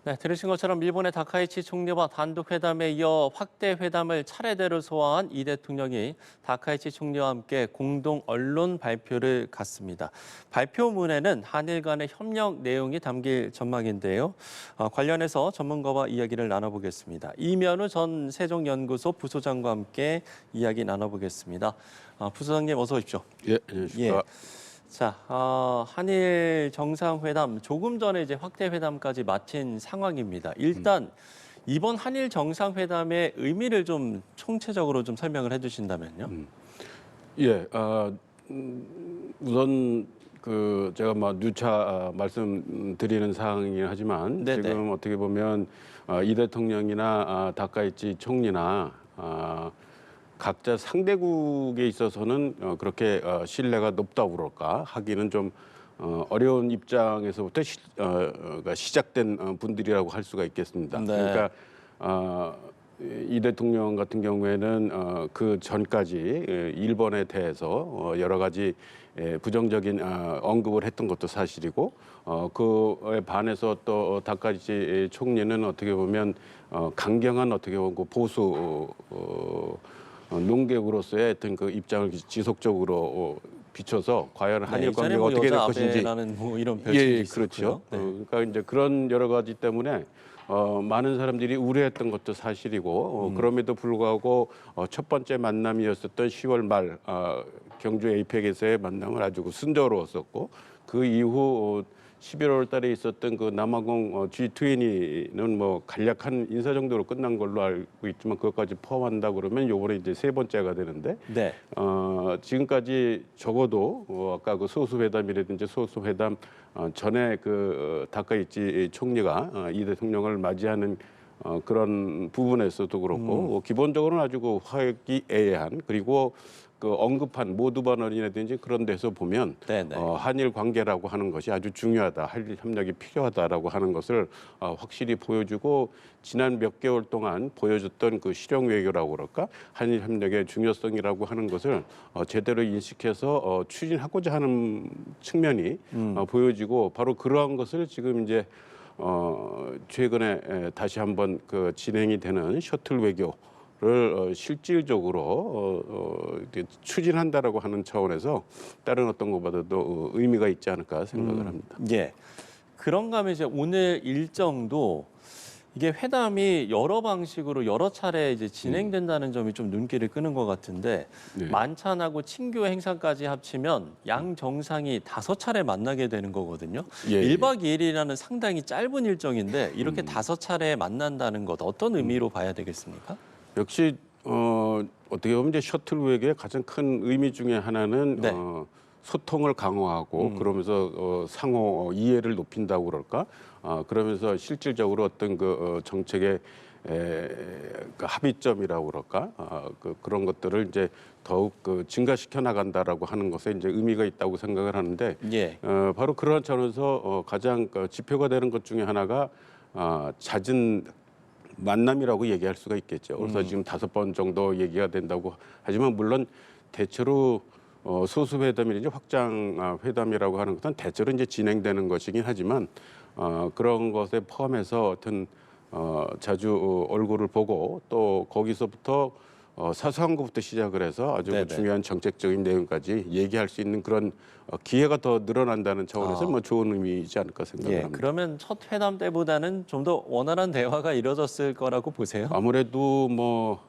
네, 들으신 것처럼 일본의 다카이치 총리와 단독 회담에 이어 확대 회담을 차례대로 소화한 이 대통령이 다카이치 총리와 함께 공동 언론 발표를 갖습니다. 발표문에는 한일 간의 협력 내용이 담길 전망인데요. 관련해서 전문가와 이야기를 나눠보겠습니다. 이면우 전 세종연구소 부소장과 함께 이야기 나눠보겠습니다. 부소장님 어서 오십시오. 예, 안녕하십니까. 자, 한일 정상회담 조금 전에 이제 확대 회담까지 마친 상황입니다. 일단 이번 한일 정상회담의 의미를 좀 총체적으로 좀 설명을 해주신다면요. 예, 우선 제가 누차 말씀드리는 사항이긴 하지만 네네. 지금 어떻게 보면 이 대통령이나 다카이치 총리나 각자 상대국에 있어서는 그렇게 신뢰가 높다고 그럴까 하기는 좀 어려운 입장에서부터 시작된 분들이라고 할 수가 있겠습니다. 네. 그러니까 이 대통령 같은 경우에는 그 전까지 일본에 대해서 여러 가지 부정적인 언급을 했던 것도 사실이고 그에 반해서 또 다카이치 총리는 어떻게 보면 강경한 어떻게 보면 그 보수 농객으로서의 어떤 그 입장을 지속적으로 비춰서 과연 한일 예전에 관계가 어떻게 될 여자 것인지 아베라는 이런 별칭이 있었고요. 그렇죠. 네. 그러니까 이제 그런 여러 가지 때문에 많은 사람들이 우려했던 것도 사실이고 그럼에도 불구하고 첫 번째 만남이었었던 10월 말 경주 에이펙에서의 만남은 아주 순조로웠었고 그 이후 11월 달에 있었던 그 남아공 G20는 뭐 간략한 인사 정도로 끝난 걸로 알고 있지만 그것까지 포함한다 그러면 요번에 이제 세 번째가 되는데 네. 지금까지 적어도 아까 그 소수회담이라든지 소수회담 전에 그 다카이치 총리가 이 대통령을 맞이하는 그런 부분에서도 그렇고 기본적으로는 아주 그 화기애애한 그리고 그 언급한 모두 발언이라든지 그런 데서 보면 네네. 한일 관계라고 하는 것이 아주 중요하다, 한일 협력이 필요하다라고 하는 것을 확실히 보여주고 지난 몇 개월 동안 보여줬던 그 실용 외교라고 그럴까 한일 협력의 중요성이라고 하는 것을 제대로 인식해서 추진하고자 하는 측면이 보여지고 바로 그러한 것을 지금 이제 최근에 다시 한번 그 진행이 되는 셔틀 외교. 를 실질적으로 이렇게 추진한다라고 하는 차원에서 다른 어떤 것보다도 의미가 있지 않을까 생각을 합니다. 예. 그런가 하면 이제 오늘 일정도 이게 회담이 여러 방식으로 여러 차례 이제 진행된다는 점이 좀 눈길을 끄는 것 같은데 네. 만찬하고 친교 행사까지 합치면 양 정상이 5차례 만나게 되는 거거든요. 예, 예. 1박 2일이라는 상당히 짧은 일정인데 이렇게 5차례 만난다는 것 어떤 의미로 봐야 되겠습니까? 역시 어떻게 보면 이제 셔틀 외교의 가장 큰 의미 중에 하나는 네. 소통을 강화하고 그러면서 상호 이해를 높인다고 그럴까? 그러면서 실질적으로 어떤 그 정책의 그 합의점이라고 그럴까? 그런 것들을 이제 더욱 그 증가시켜 나간다라고 하는 것에 이제 의미가 있다고 생각을 하는데 예. 바로 그러한 차원에서 가장 지표가 되는 것 중에 하나가 잦은 만남이라고 얘기할 수가 있겠죠. 그래서 지금 5번 정도 얘기가 된다고 하지만 물론 대체로 소수 회담이든지 확장 회담이라고 하는 것은 대체로 이제 진행되는 것이긴 하지만 그런 것에 포함해서 어떤 자주 얼굴을 보고 또 거기서부터 사소한 것부터 시작을 해서 아주 네네. 중요한 정책적인 내용까지 얘기할 수 있는 그런 기회가 더 늘어난다는 차원에서 뭐 좋은 의미이지 않을까 생각을 예. 합니다. 그러면 첫 회담 때보다는 좀 더 원활한 대화가 이루어졌을 거라고 보세요? 아무래도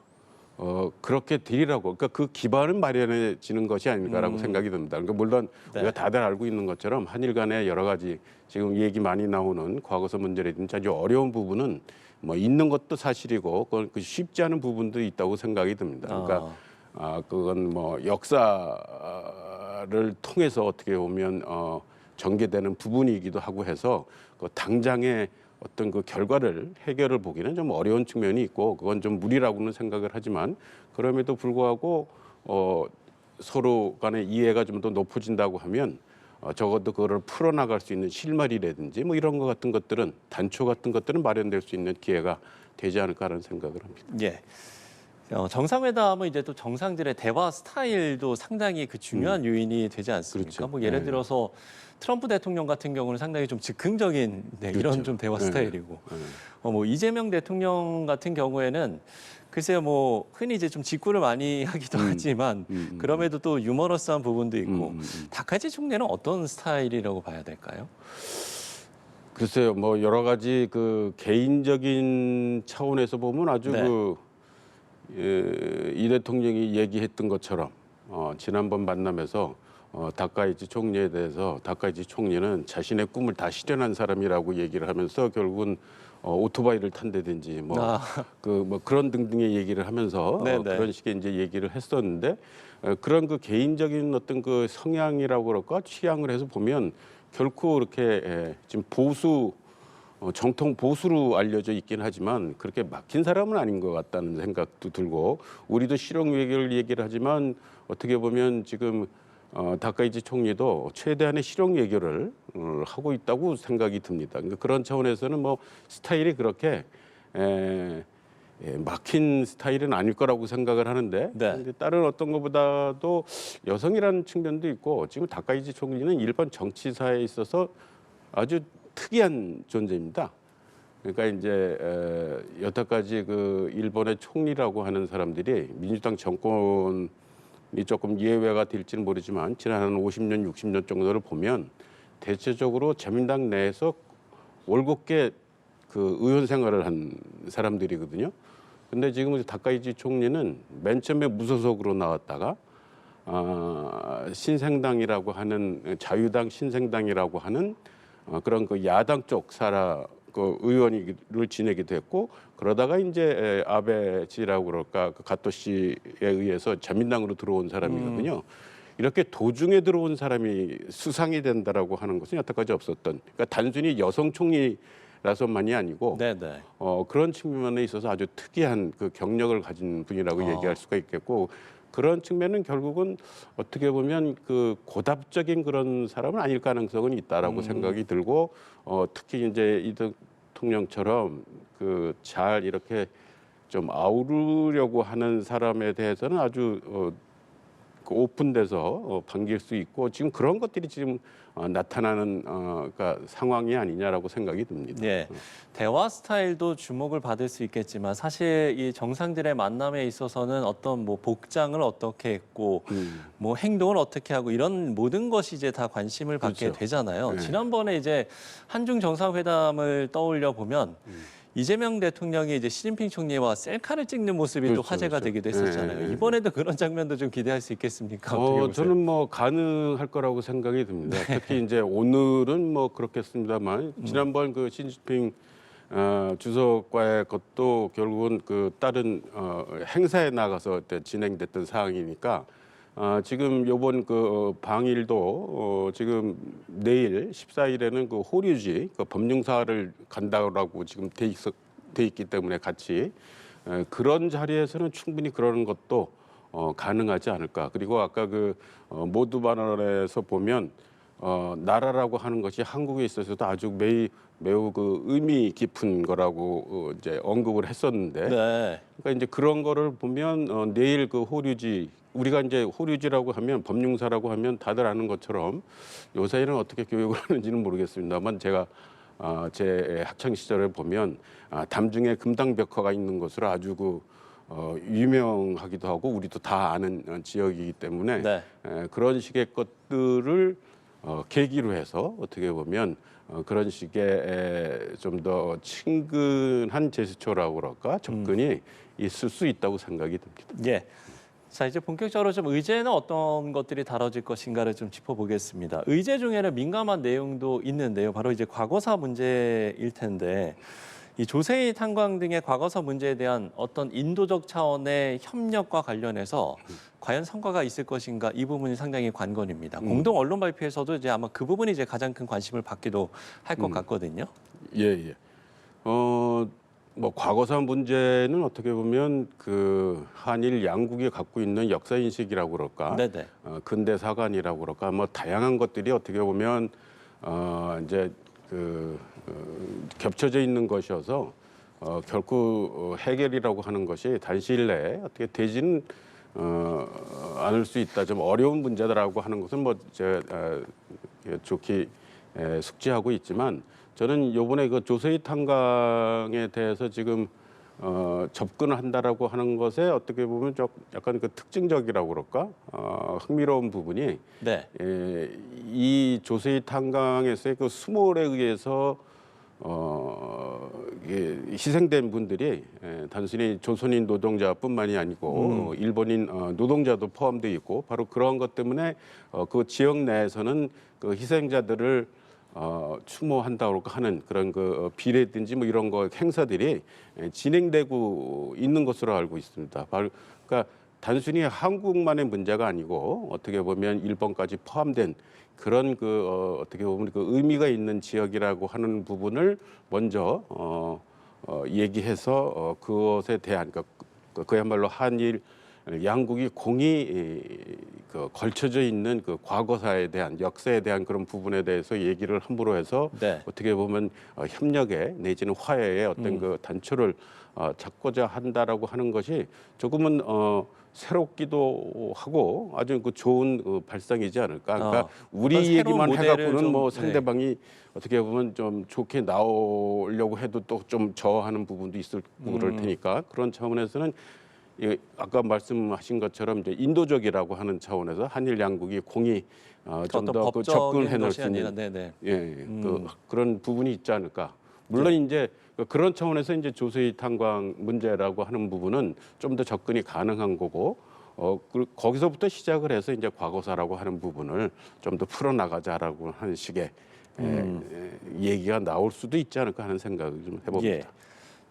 그렇게 되리라고 그러니까 그 기반은 마련해지는 것이 아닐까라고 생각이 듭니다. 그러니까 물론 네. 우리가 다들 알고 있는 것처럼 한일 간의 여러 가지 지금 얘기 많이 나오는 과거사 문제라든지 아주 어려운 부분은 뭐 있는 것도 사실이고 그건 쉽지 않은 부분도 있다고 생각이 듭니다. 그러니까 그건 뭐 역사를 통해서 어떻게 보면 전개되는 부분이기도 하고 해서 그 당장의 어떤 그 결과를 해결을 보기는 좀 어려운 측면이 있고 그건 좀 무리라고는 생각을 하지만 그럼에도 불구하고 서로 간의 이해가 좀 더 높아진다고 하면 적어도 그거를 풀어나갈 수 있는 실마리라든지 뭐 이런 것 같은 것들은 단초 같은 것들은 마련될 수 있는 기회가 되지 않을까라는 생각을 합니다. 예. 정상회담은 이제 또 정상들의 대화 스타일도 상당히 그 중요한 요인이 되지 않습니까? 그렇죠. 뭐 예를 네. 들어서 트럼프 대통령 같은 경우는 상당히 좀 즉흥적인 네, 이런 그렇죠. 좀 대화 네. 스타일이고 네. 뭐 이재명 대통령 같은 경우에는 글쎄요 뭐 흔히 이제 좀 직구를 많이 하기도 하지만 그럼에도 또 유머러스한 부분도 있고 다카이치 총리는 어떤 스타일이라고 봐야 될까요? 글쎄요, 뭐 여러 가지 그 개인적인 차원에서 보면 아주 네. 이 대통령이 얘기했던 것처럼 지난번 만남에서 다카이치 총리에 대해서 다카이치 총리는 자신의 꿈을 다 실현한 사람이라고 얘기를 하면서 결국은 오토바이를 탄다든지 아. 뭐 그런 등등의 얘기를 하면서 네네. 그런 식의 이제 얘기를 했었는데 그런 그 개인적인 어떤 그 성향이라고 그럴까 취향을 해서 보면 결코 그렇게 지금 정통 보수로 알려져 있긴 하지만 그렇게 막힌 사람은 아닌 것 같다는 생각도 들고 우리도 실용 외교를 얘기를 하지만 어떻게 보면 지금 다카이치 총리도 최대한의 실용 외교를 하고 있다고 생각이 듭니다. 그러니까 그런 차원에서는 뭐 스타일이 그렇게 막힌 스타일은 아닐 거라고 생각을 하는데 네. 근데 다른 어떤 것보다도 여성이라는 측면도 있고 지금 다카이치 총리는 일본 정치사에 있어서 아주 특이한 존재입니다. 그러니까 이제 여태까지 그 일본의 총리라고 하는 사람들이 민주당 정권이 조금 예외가 될지는 모르지만 지난 한 50년, 60년 정도를 보면 대체적으로 자민당 내에서 올곧게 그 의원 생활을 한 사람들이거든요. 근데 지금 다카이치 총리는 맨 처음에 무소속으로 나왔다가 신생당이라고 하는 자유당 신생당이라고 하는 그런 그 야당 쪽 그 의원을 지내기도 했고 그러다가 이제 아베지라고 그럴까 그 가토 씨에 의해서 자민당으로 들어온 사람이거든요. 이렇게 도중에 들어온 사람이 수상이 된다라고 하는 것은 여태까지 없었던. 그러니까 단순히 여성 총리라서만이 아니고 네네. 그런 측면에 있어서 아주 특이한 그 경력을 가진 분이라고 얘기할 수가 있겠고 그런 측면은 결국은 어떻게 보면 그 고답적인 그런 사람은 아닐 가능성은 있다라고 생각이 들고 특히 이제 이 대통령처럼 그 잘 이렇게 좀 아우르려고 하는 사람에 대해서는 아주 그 오픈돼서 반길 수 있고 지금 그런 것들이 지금 나타나는 그러니까 상황이 아니냐라고 생각이 듭니다. 예, 대화 스타일도 주목을 받을 수 있겠지만 사실 이 정상들의 만남에 있어서는 어떤 뭐 복장을 어떻게 했고 뭐 행동을 어떻게 하고 이런 모든 것이 이제 다 관심을 받게 그렇죠. 되잖아요. 네. 지난번에 이제 한중 정상회담을 떠올려 보면 이재명 대통령이 이제 시진핑 총리와 셀카를 찍는 모습이 또 그렇죠, 화제가 그렇죠. 되기도 했었잖아요. 네, 네, 이번에도 그런 장면도 좀 기대할 수 있겠습니까? 어떻게 보세요? 저는 뭐 가능할 거라고 생각이 듭니다. 특히 이제 오늘은 뭐 그렇겠습니다만 지난번 그 시진핑 주석과의 것도 결국은 그 다른 행사에 나가서 진행됐던 사항이니까 지금 요번 그 방일도 지금 내일 14일에는 그 호류지 그 법령사를 간다라고 지금 돼 있기 때문에 같이 그런 자리에서는 충분히 그러는 것도 가능하지 않을까. 그리고 아까 그 모두 발언에서 보면 나라라고 하는 것이 한국에 있어서도 아주 매우 그 의미 깊은 거라고 이제 언급을 했었는데 네. 그러니까 이제 그런 거를 보면 내일 그 호류지 우리가 이제 호류지라고 하면 법융사라고 하면 다들 아는 것처럼 요새는 어떻게 교육을 하는지는 모르겠습니다만 제가 제 학창 시절을 보면 담중에 금당벽화가 있는 것으로 아주 유명하기도 하고 우리도 다 아는 지역이기 때문에 네. 그런 식의 것들을 계기로 해서 어떻게 보면 그런 식의 좀 더 친근한 제스처라고 그럴까 접근이 있을 수 있다고 생각이 듭니다. 예. 자, 이제 본격적으로 좀 의제는 어떤 것들이 다뤄질 것인가를 좀 짚어보겠습니다. 의제 중에는 민감한 내용도 있는데요. 바로 이제 과거사 문제일 텐데 이 조세희 탄광 등의 과거사 문제에 대한 어떤 인도적 차원의 협력과 관련해서 과연 성과가 있을 것인가 이 부분이 상당히 관건입니다. 공동 언론 발표에서도 이제 아마 그 부분이 이제 가장 큰 관심을 받기도 할 것 같거든요. 예, 예. 뭐 과거사 문제는 어떻게 보면 그 한일 양국이 갖고 있는 역사 인식이라고 그럴까, 네네. 근대 사관이라고 그럴까, 뭐 다양한 것들이 어떻게 보면 이제 겹쳐져 있는 것이어서 결코 해결이라고 하는 것이 단시일 내에 어떻게 되지는 않을 수 있다. 좀 어려운 문제다라고 하는 것은 뭐 좋게 숙지하고 있지만 저는 이번에 그 조세희 탄광에 대해서 지금 접근을 한다라고 하는 것에 어떻게 보면 좀 약간 그 특징적이라고 그럴까 흥미로운 부분이 네. 이 조세희 탄광에서의 그 수몰에 의해서 이게 희생된 분들이 단순히 조선인 노동자뿐만이 아니고 일본인 노동자도 포함되어 있고 바로 그런 것 때문에 그 지역 내에서는 그 희생자들을 추모한다고 하는 그런 그 비례든지 뭐 이런 거 행사들이 진행되고 있는 것으로 알고 있습니다. 바로 그러니까 단순히 한국만의 문제가 아니고 어떻게 보면 일본까지 포함된 그런 그 어떻게 보면 그 의미가 있는 지역이라고 하는 부분을 먼저 얘기해서 그것에 대한 그야말로 한일 양국이 공이 그 걸쳐져 있는 그 과거사에 대한 역사에 대한 그런 부분에 대해서 얘기를 함으로 해서 네. 어떻게 보면 협력에 내지는 화해의 어떤 그 단초를 찾고자 한다라고 하는 것이 조금은 새롭기도 하고 아주 그 좋은 발상이지 않을까. 그러니까 어떤 우리 새로운 얘기만 모델을 해갖고는 좀, 뭐 네. 상대방이 어떻게 보면 좀 좋게 나오려고 해도 또 좀 저하는 부분도 있을 그럴 테니까 그런 차원에서는 아까 말씀하신 것처럼 이제 인도적이라고 하는 차원에서 한일 양국이 공이 좀 어떤 더 그 법적인 접근해 놓을 것이 수 있는 아니라, 네네. 그런 부분이 있지 않을까. 물론 이제 그런 차원에서 이제 조세희 탄광 문제라고 하는 부분은 좀 더 접근이 가능한 거고 거기서부터 시작을 해서 이제 과거사라고 하는 부분을 좀 더 풀어나가자라고 하는 식의 얘기가 나올 수도 있지 않을까 하는 생각을 좀 해봅니다. 예.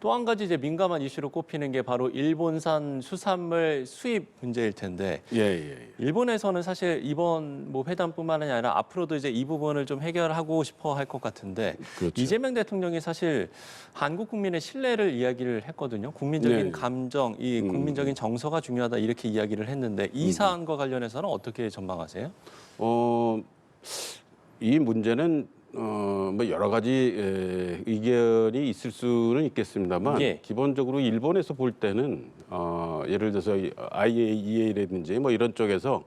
또 한 가지 이제 민감한 이슈로 꼽히는 게 바로 일본산 수산물 수입 문제일 텐데 예. 일본에서는 사실 이번 뭐 회담뿐만 아니라 앞으로도 이제 이 부분을 좀 해결하고 싶어 할 것 같은데 그렇죠. 이재명 대통령이 사실 한국 국민의 신뢰를 이야기를 했거든요. 국민적인 네. 감정, 이 국민적인 정서가 중요하다 이렇게 이야기를 했는데 이 사안과 관련해서는 어떻게 전망하세요? 이 문제는 뭐 여러 가지 의견이 있을 수는 있겠습니다만 예. 기본적으로 일본에서 볼 때는 예를 들어서 IAEA라든지 뭐 이런 쪽에서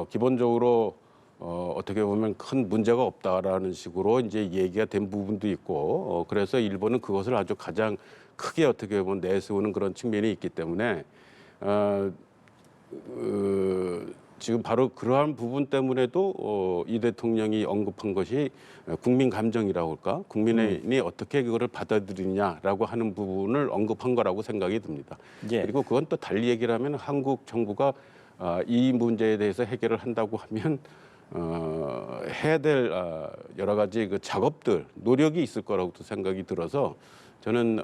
기본적으로 어떻게 보면 큰 문제가 없다라는 식으로 이제 얘기가 된 부분도 있고 그래서 일본은 그것을 아주 가장 크게 어떻게 보면 내세우는 그런 측면이 있기 때문에 지금 바로 그러한 부분 때문에도 이 대통령이 언급한 것이 국민 감정이라고 할까? 국민이 어떻게 그거를 받아들이냐라고 하는 부분을 언급한 거라고 생각이 듭니다. 예. 그리고 그건 또 달리 얘기를 하면 한국 정부가 이 문제에 대해서 해결을 한다고 하면 해야 될 여러 가지 그 작업들, 노력이 있을 거라고도 생각이 들어서 저는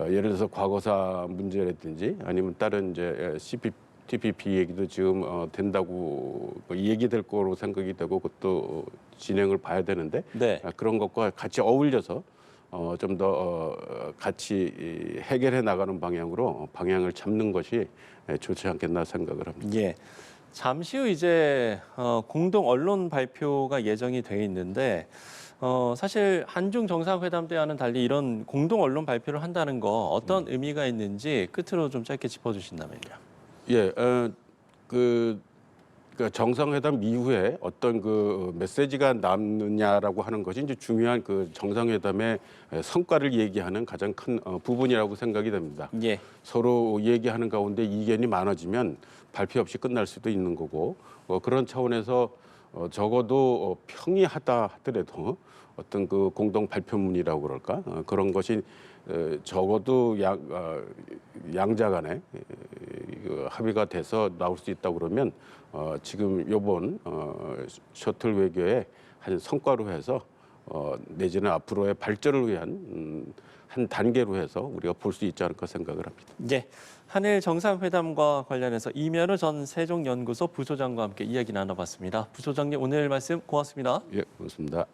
예를 들어서 과거사 문제라든지 아니면 다른 이제 TPP 얘기도 지금 된다고 얘기될 거로 생각이 되고 그것도 진행을 봐야 되는데 네. 그런 것과 같이 어울려서 좀 더 같이 해결해 나가는 방향으로 방향을 잡는 것이 좋지 않겠나 생각을 합니다. 예. 잠시 후 이제 공동 언론 발표가 예정이 돼 있는데 사실 한중 정상회담 때와는 달리 이런 공동 언론 발표를 한다는 거 어떤 의미가 있는지 끝으로 좀 짧게 짚어주신다면요. 예, 그 정상회담 이후에 어떤 그 메시지가 남느냐라고 하는 것이 이제 중요한 그 정상회담의 성과를 얘기하는 가장 큰 부분이라고 생각이 됩니다. 예. 서로 얘기하는 가운데 이견이 많아지면 발표 없이 끝날 수도 있는 거고 그런 차원에서 적어도 평이하다 하더라도 어떤 그 공동 발표문이라고 그럴까 그런 것이 적어도 양자 간에 합의가 돼서 나올 수 있다고 그러면 지금 요번 셔틀 외교의 한 성과로 해서 내지는 앞으로의 발전을 위한 한 단계로 해서 우리가 볼 수 있지 않을까 생각을 합니다. 예. 한일 정상회담과 관련해서 이면우 전 세종연구소 부소장과 함께 이야기 나눠봤습니다. 부소장님 오늘 말씀 고맙습니다. 예, 고맙습니다.